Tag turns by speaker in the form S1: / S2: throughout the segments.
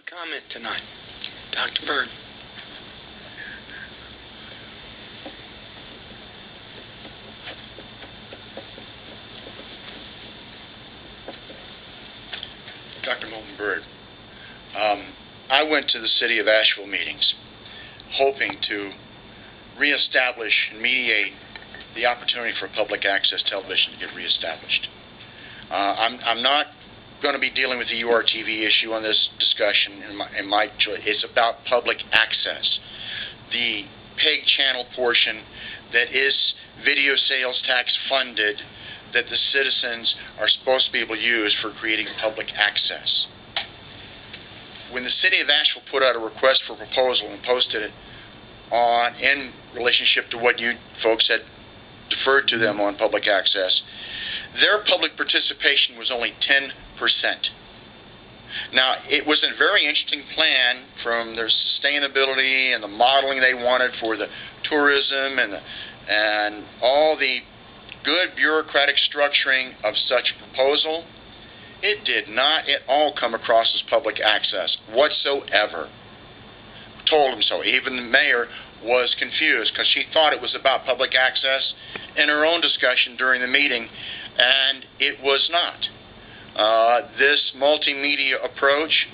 S1: comment tonight. Dr. Byrd.
S2: Dr. Milton Byrd. I went to the City of Asheville meetings hoping to reestablish and mediate the opportunity for public access television to get reestablished. I'm not going to be dealing with the URTV issue on this discussion. It's about public access. The PEG channel portion that is video sales tax funded that the citizens are supposed to be able to use for creating public access. When the City of Asheville put out a request for proposal and posted it in relationship to what you folks had deferred to them on public access, their public participation was only 10%. Now, it was a very interesting plan from their sustainability and the modeling they wanted for the tourism and all the good bureaucratic structuring of such a proposal. It did not at all come across as public access whatsoever. Told them so. Even the mayor was confused because she thought it was about public access in her own discussion during the meeting, and it was not. This multimedia approach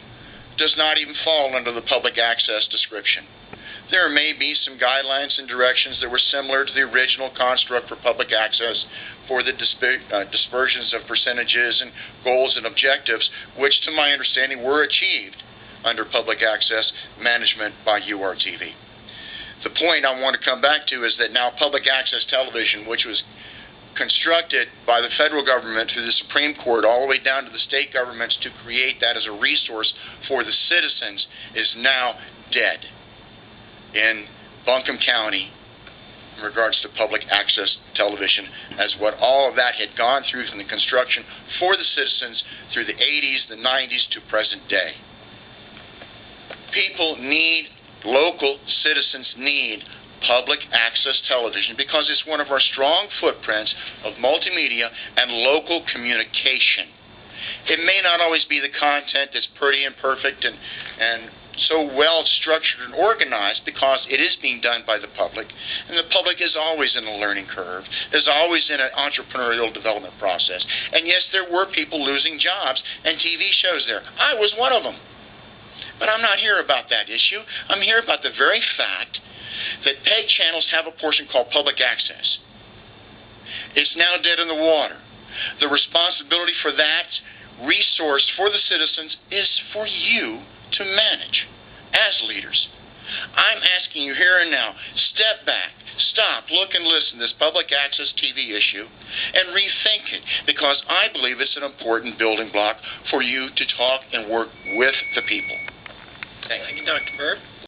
S2: does not even fall under the public access description. There may be some guidelines and directions that were similar to the original construct for public access for the dispersions of percentages and goals and objectives, which to my understanding were achieved under public access management by URTV. The point I want to come back to is that now public access television, which was constructed by the federal government through the Supreme Court all the way down to the state governments to create that as a resource for the citizens, is now dead in Buncombe County in regards to public access television, as what all of that had gone through from the construction for the citizens through the 80s, the 90s to present day. People need, local citizens need public access television because it's one of our strong footprints of multimedia and local communication. It may not always be the content that's pretty and perfect and so well structured and organized because it is being done by the public, and the public is always in a learning curve, is always in an entrepreneurial development process. And yes, there were people losing jobs and TV shows there. I was one of them. But I'm not here about that issue. I'm here about the very fact that PEG channels have a portion called public access. It's now dead in the water. The responsibility for that resource for the citizens is for you to manage as leaders. I'm asking you here and now, step back, stop, look and listen to this public access TV issue and rethink it, because I believe it's an important building block for you to talk and work with the people.
S1: Thank you, Dr. Byrd.